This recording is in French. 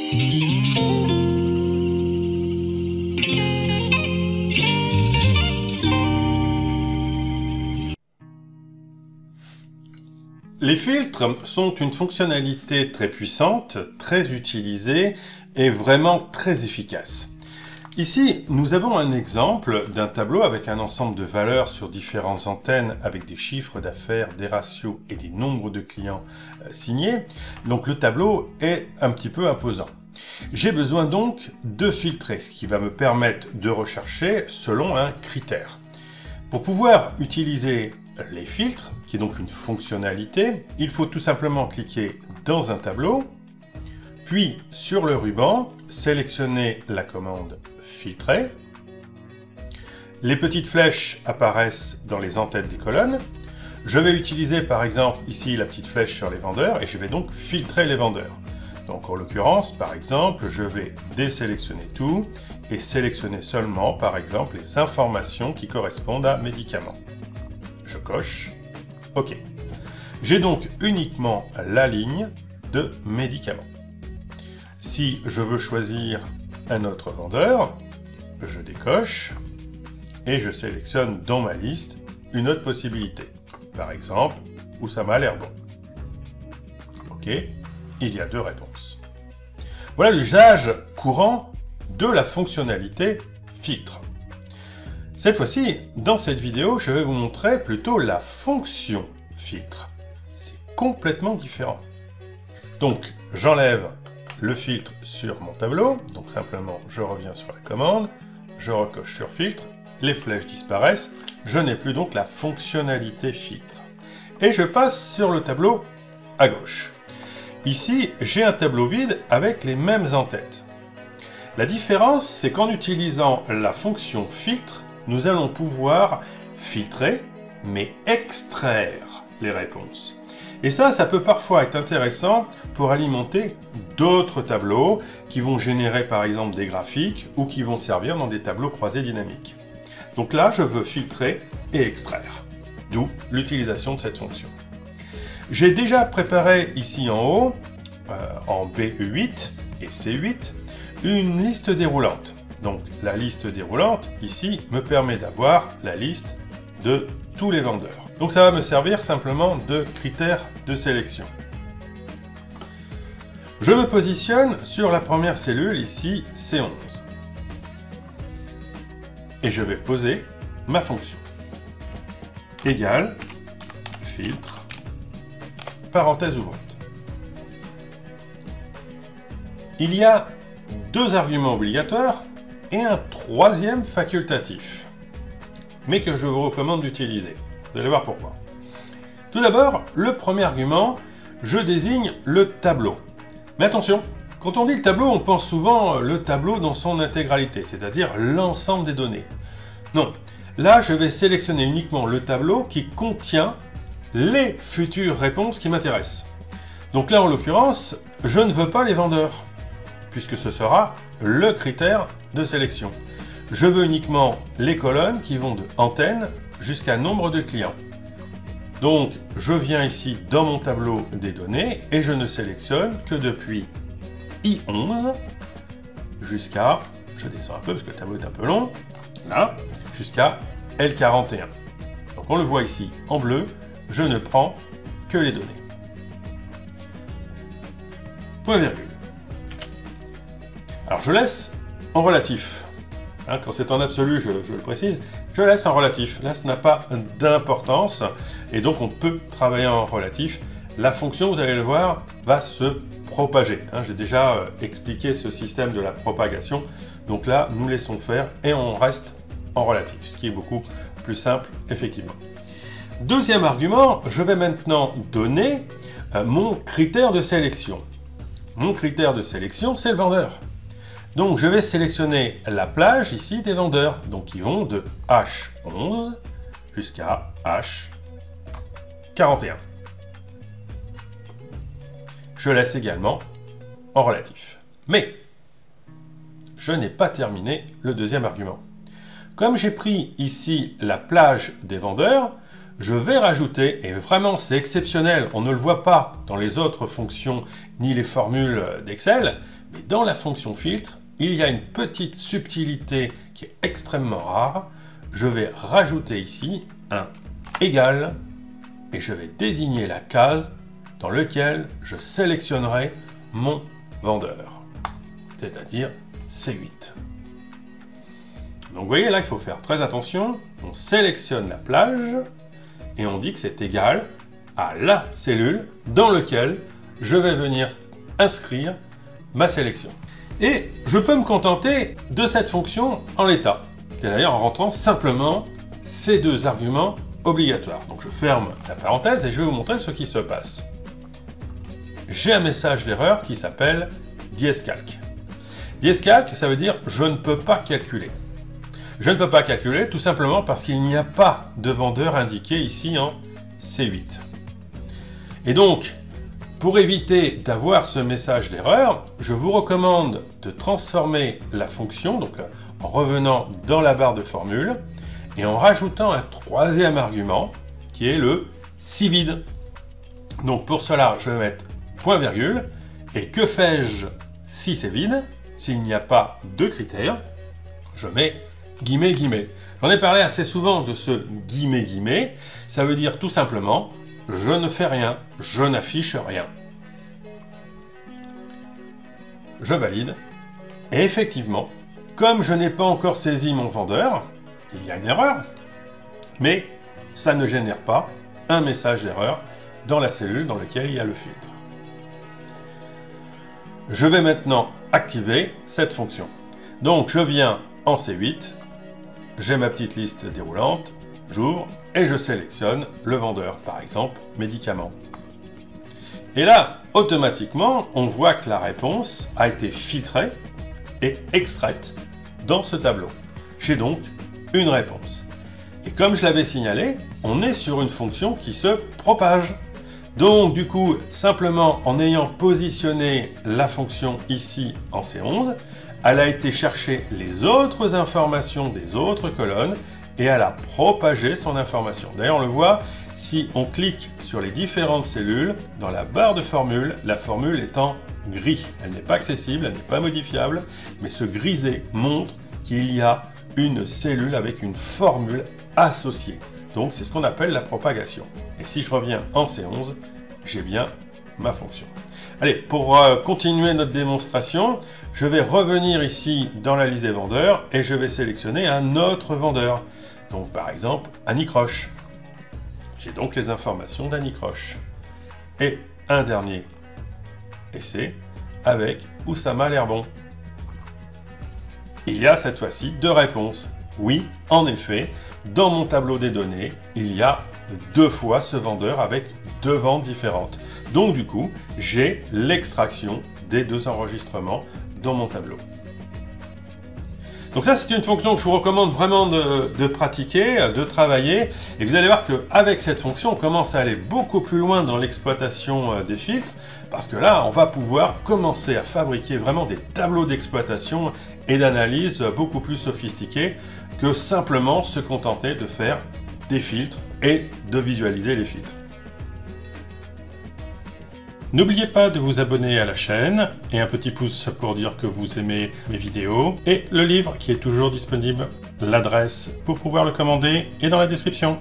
Les filtres sont une fonctionnalité très puissante, très utilisée et vraiment très efficace. Ici, nous avons un exemple d'un tableau avec un ensemble de valeurs sur différentes antennes avec des chiffres d'affaires, des ratios et des nombres de clients signés. Donc le tableau est un petit peu imposant. J'ai besoin donc de filtrer, ce qui va me permettre de rechercher selon un critère. Pour pouvoir utiliser les filtres, qui est donc une fonctionnalité, il faut tout simplement cliquer dans un tableau, puis sur le ruban, sélectionner la commande « Filtrer ». Les petites flèches apparaissent dans les en-têtes des colonnes. Je vais utiliser par exemple ici la petite flèche sur les vendeurs et je vais donc filtrer les vendeurs. Donc en l'occurrence, par exemple, je vais désélectionner tout et sélectionner seulement par exemple les informations qui correspondent à médicaments. Je coche OK. J'ai donc uniquement la ligne de médicaments. Si je veux choisir un autre vendeur, je décoche et je sélectionne dans ma liste une autre possibilité. Par exemple, Oussama a l'air bon. OK, il y a 2 réponses. Voilà l'usage courant de la fonctionnalité filtre. Cette fois-ci, dans cette vidéo, je vais vous montrer plutôt la fonction filtre. C'est complètement différent. Donc, j'enlève le filtre sur mon tableau. Donc simplement, je reviens sur la commande, je recoche sur filtre, les flèches disparaissent, je n'ai plus donc la fonctionnalité filtre. Et je passe sur le tableau à gauche. Ici, j'ai un tableau vide avec les mêmes en-têtes. La différence, c'est qu'en utilisant la fonction filtre, nous allons pouvoir filtrer, mais extraire les réponses. Et ça peut parfois être intéressant pour alimenter d'autres tableaux qui vont générer par exemple des graphiques ou qui vont servir dans des tableaux croisés dynamiques. Donc là, je veux filtrer et extraire, d'où l'utilisation de cette fonction. J'ai déjà préparé ici en haut, en B8 et C8, une liste déroulante. Donc la liste déroulante, ici, me permet d'avoir la liste de tous les vendeurs. Donc ça va me servir simplement de critère de sélection. Je me positionne sur la première cellule, ici C11. Et je vais poser ma fonction. Égale, filtre, parenthèse ouvrante. Il y a 2 arguments obligatoires et un 3e facultatif, mais que je vous recommande d'utiliser. Vous allez voir pourquoi. Tout d'abord, le premier argument, je désigne le tableau. Mais attention, quand on dit le tableau, on pense souvent le tableau dans son intégralité, c'est-à-dire l'ensemble des données. Non, là je vais sélectionner uniquement le tableau qui contient les futures réponses qui m'intéressent. Donc là en l'occurrence, je ne veux pas les vendeurs, puisque ce sera le critère de sélection. Je veux uniquement les colonnes qui vont de antenne jusqu'à nombre de clients. Donc, je viens ici dans mon tableau des données et je ne sélectionne que depuis I11 jusqu'à, je descends un peu parce que le tableau est un peu long, là, jusqu'à L41. Donc on le voit ici en bleu, je ne prends que les données. Point virgule. Alors je laisse en relatif. Hein, quand c'est en absolu, je le précise, je laisse en relatif. Là, ça n'a pas d'importance et donc on peut travailler en relatif. La fonction, vous allez le voir, va se propager. Hein, j'ai déjà expliqué ce système de la propagation. Donc là, nous laissons faire et on reste en relatif, ce qui est beaucoup plus simple, effectivement. Deuxième argument, je vais maintenant donner mon critère de sélection. Mon critère de sélection, c'est le vendeur. Donc je vais sélectionner la plage ici des vendeurs, donc qui vont de H11 jusqu'à H41. Je laisse également en relatif. Mais je n'ai pas terminé le deuxième argument. Comme j'ai pris ici la plage des vendeurs, je vais rajouter, et vraiment c'est exceptionnel, on ne le voit pas dans les autres fonctions ni les formules d'Excel, mais dans la fonction filtre, il y a une petite subtilité qui est extrêmement rare. Je vais rajouter ici un égal et je vais désigner la case dans laquelle je sélectionnerai mon vendeur, c'est-à-dire C8. Donc vous voyez là, il faut faire très attention. On sélectionne la plage et on dit que c'est égal à la cellule dans laquelle je vais venir inscrire ma sélection. Et je peux me contenter de cette fonction en l'état, c'est-à-dire en rentrant simplement ces deux arguments obligatoires. Donc je ferme la parenthèse et je vais vous montrer ce qui se passe. J'ai un message d'erreur qui s'appelle dièse calque. Dièse calque, ça veut dire je ne peux pas calculer. Je ne peux pas calculer tout simplement parce qu'il n'y a pas de vendeur indiqué ici en C8. Et donc, pour éviter d'avoir ce message d'erreur, je vous recommande de transformer la fonction, donc en revenant dans la barre de formule, et en rajoutant un troisième argument, qui est le si vide. Donc pour cela, je vais mettre point virgule, et que fais-je si c'est vide? S'il n'y a pas de critères, je mets guillemets, guillemets. J'en ai parlé assez souvent de ce guillemets, guillemets. Ça veut dire tout simplement, je ne fais rien, je n'affiche rien. Je valide. Et effectivement, comme je n'ai pas encore saisi mon vendeur, il y a une erreur, mais ça ne génère pas un message d'erreur dans la cellule dans laquelle il y a le filtre. Je vais maintenant activer cette fonction. Donc je viens en C8, j'ai ma petite liste déroulante, j'ouvre et je sélectionne le vendeur, par exemple médicaments. Et là, automatiquement, on voit que la réponse a été filtrée et extraite dans ce tableau. J'ai donc une réponse. Et comme je l'avais signalé, on est sur une fonction qui se propage. Donc du coup, simplement en ayant positionné la fonction ici en C11, elle a été chercher les autres informations des autres colonnes et elle a propagé son information. D'ailleurs, on le voit, si on clique sur les différentes cellules, dans la barre de formule, la formule est en gris. Elle n'est pas accessible, elle n'est pas modifiable, mais ce grisé montre qu'il y a une cellule avec une formule associée. Donc c'est ce qu'on appelle la propagation. Et si je reviens en C11, j'ai bien ma fonction. Allez, pour continuer notre démonstration, je vais revenir ici dans la liste des vendeurs et je vais sélectionner un autre vendeur. Donc par exemple, Annie Croche. J'ai donc les informations d'Annie Croche. Et un dernier essai avec Oussama Lerbon. Il y a cette fois-ci deux réponses. Oui, en effet, dans mon tableau des données, il y a deux fois ce vendeur avec deux ventes différentes. Donc du coup, j'ai l'extraction des deux enregistrements dans mon tableau. Donc ça, c'est une fonction que je vous recommande vraiment de pratiquer, de travailler. Et vous allez voir qu'avec cette fonction, on commence à aller beaucoup plus loin dans l'exploitation des filtres. Parce que là, on va pouvoir commencer à fabriquer vraiment des tableaux d'exploitation et d'analyse beaucoup plus sophistiqués que simplement se contenter de faire des filtres et de visualiser les filtres. N'oubliez pas de vous abonner à la chaîne et un petit pouce pour dire que vous aimez mes vidéos et le livre qui est toujours disponible. L'adresse pour pouvoir le commander est dans la description.